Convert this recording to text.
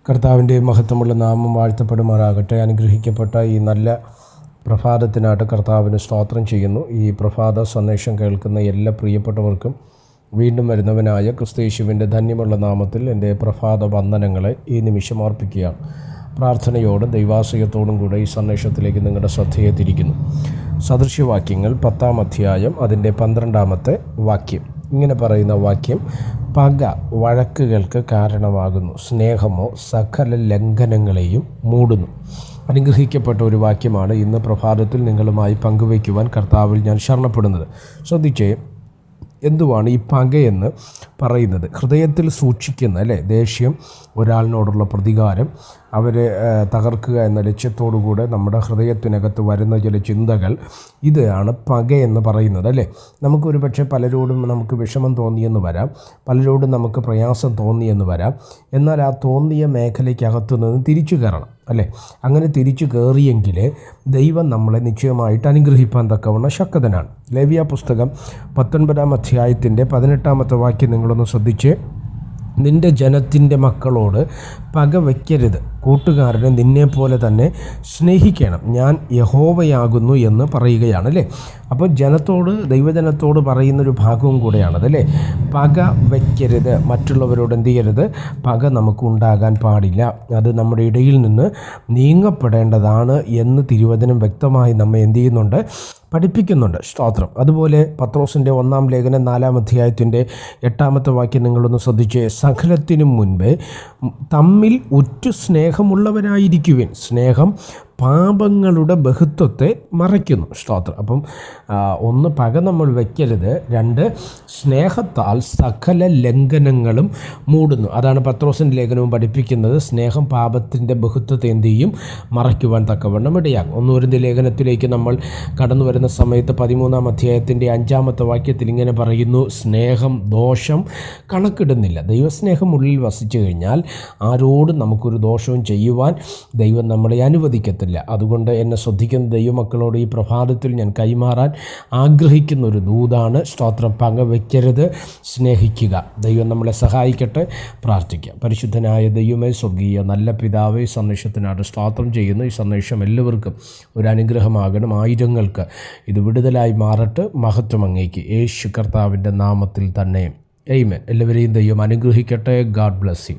കർത്താവിൻ്റെ മഹത്വമുള്ള നാമം വാഴ്ത്തപ്പെടുമാറാകട്ടെ. അനുഗ്രഹിക്കപ്പെട്ട ഈ നല്ല പ്രഭാതത്തിനായിട്ട് കർത്താവിന് സ്തോത്രം ചെയ്യുന്നു. ഈ പ്രഭാത സന്ദേശം കേൾക്കുന്ന എല്ലാ പ്രിയപ്പെട്ടവർക്കും വീണ്ടും വരുന്നവനായ ക്രിസ്തുയേശുവിൻ്റെ ധന്യമുള്ള നാമത്തിൽ എൻ്റെ പ്രഭാത വന്ദനങ്ങളെ ഈ നിമിഷം അർപ്പിക്കുകയാണ്. പ്രാർത്ഥനയോടും ദൈവാശ്രയത്തോടും കൂടെ ഈ സന്ദേശത്തിലേക്ക് നിങ്ങളുടെ ശ്രദ്ധയെ തിരിക്കുന്നു. സദൃശ്യവാക്യങ്ങൾ 10-ാം അധ്യായം അതിൻ്റെ 12-ാമത്തെ വാക്യം ഇങ്ങനെ പറയുന്ന വാക്യം: പക വഴക്കുകൾക്ക് കാരണമാകുന്നു, സ്നേഹമോ സകല ലംഘനങ്ങളെയും മൂടുന്നു. അനുഗ്രഹിക്കപ്പെട്ട ഒരു വാക്യമാണ് ഇന്ന് പ്രഭാതത്തിൽ നിങ്ങളുമായി പങ്കുവയ്ക്കുവാൻ കർത്താവിൽ ഞാൻ ശരണപ്പെടുന്നത്. ശ്രദ്ധിച്ചേ, എന്തുവാണ് ഈ പകയെന്ന് പറയുന്നത്? ഹൃദയത്തിൽ സൂക്ഷിക്കുന്ന ദേഷ്യം, ഒരാളിനോടുള്ള പ്രതികാരം, അവരെ തകർക്കുക എന്ന ലക്ഷ്യത്തോടുകൂടെ നമ്മുടെ ഹൃദയത്തിനകത്ത് വരുന്ന ചില ചിന്തകൾ, ഇതാണ് പകയെന്ന് പറയുന്നത് നമുക്കൊരു പക്ഷേ പലരോടും നമുക്ക് വിഷമം തോന്നിയെന്ന് വരാം, പലരോടും നമുക്ക് പ്രയാസം തോന്നിയെന്ന് വരാം. എന്നാൽ ആ തോന്നിയ മേഖലയ്ക്കകത്തു നിന്ന് തിരിച്ചു കയറണം അങ്ങനെ തിരിച്ചു കയറിയെങ്കിൽ ദൈവം നമ്മളെ നിശ്ചയമായിട്ട് അനുഗ്രഹിപ്പാൻ തക്കവണ്ണം ശക്തനാണ്. ലേവ്യ പുസ്തകം 19-ാം അധ്യായത്തിൻ്റെ 18-ാമത്തെ വാക്യം നിങ്ങളൊന്ന് ശ്രദ്ധിച്ച്: നിൻ്റെ ജനത്തിൻ്റെ മക്കളോട് പക വയ്ക്കരുത്, കൂട്ടുകാരനെ നിന്നെപ്പോലെ തന്നെ സ്നേഹിക്കണം, ഞാൻ യഹോവയാകുന്നു എന്ന് പറയുകയാണ് അപ്പോൾ ജനത്തോട്, ദൈവജനത്തോട് പറയുന്നൊരു ഭാഗവും കൂടെയാണത് പക വയ്ക്കരുത്. മറ്റുള്ളവരോട് എന്ത് ചെയ്യരുത്? പക നമുക്ക് ഉണ്ടാകാൻ പാടില്ല. അത് നമ്മുടെ ഇടയിൽ നിന്ന് നീങ്ങപ്പെടേണ്ടതാണ് എന്ന് തിരുവചനം വ്യക്തമായി നമ്മെ എന്ത് ചെയ്യുന്നുണ്ട്? പഠിപ്പിക്കുന്നുണ്ട്. സ്തോത്രം. അതുപോലെ പത്രോസിൻ്റെ 1-ാം ലേഖനം 4-ാം അധ്യായത്തിൻ്റെ 8-ാമത്തെ വാക്യം നിങ്ങളൊന്ന് ശ്രദ്ധിച്ച്: സകലത്തിനും മുൻപേ തമ്മിൽ ഉറ്റു സ്നേഹമുള്ളവരായിരിക്കുവിൻ, സ്നേഹം പാപങ്ങളുടെ ബഹുത്വത്തെ മറയ്ക്കുന്നു. സ്തോത്രം. അപ്പം ഒന്ന്, പക നമ്മൾ വയ്ക്കരുത്; 2, സ്നേഹത്താൽ സകല ലംഘനങ്ങളും മൂടുന്നു. അതാണ് പത്രോസിൻ്റെ ലേഖനവും പഠിപ്പിക്കുന്നത്. സ്നേഹം പാപത്തിൻ്റെ ബഹുത്വത്തെ എന്ത് ചെയ്യും? മറയ്ക്കുവാൻ തക്കവണ്ണം ഇടയാകും. 1 കൊരിന്ത്യർ ലേഖനത്തിലേക്ക് നമ്മൾ കടന്നു വരുന്ന സമയത്ത് 13-ാം അധ്യായത്തിൻ്റെ 5-ാമത്തെ വാക്യത്തിൽ ഇങ്ങനെ പറയുന്നു: സ്നേഹം ദോഷം കണക്കിടുന്നില്ല. ദൈവസ്നേഹം ഉള്ളിൽ വസിച്ചു കഴിഞ്ഞാൽ ആരോടും നമുക്കൊരു ദോഷവും ചെയ്യുവാൻ ദൈവം നമ്മളെ അനുവദിക്കത്തില്ല. അതുകൊണ്ട് എന്നെ ശ്രദ്ധിക്കുന്ന ദൈവമക്കളോട് ഈ പ്രഭാതത്തിൽ ഞാൻ കൈമാറാൻ ആഗ്രഹിക്കുന്ന ഒരു ദൂതാണ് സ്തോത്രം: പക വയ്ക്കരുത്, സ്നേഹിക്കുക. ദൈവം നമ്മളെ സഹായിക്കട്ടെ. പ്രാർത്ഥിക്കാം. പരിശുദ്ധനായ ദൈവമേ, സ്വർഗീയ നല്ല പിതാവേ, സന്ദേശത്തിനായിട്ട് സ്തോത്രം ചെയ്യുന്നു. ഈ സന്ദേശം എല്ലാവർക്കും ഒരു അനുഗ്രഹമാകണം. ആയിരങ്ങൾക്ക് ഇത് വിടുതലായി മാറട്ടെ. മഹത്വം അങ്ങേക്ക്, യേശു കർത്താവിൻ്റെ നാമത്തിൽ തന്നെ. ആമേൻ. എല്ലാവരെയും ദൈവം അനുഗ്രഹിക്കട്ടെ. God bless you.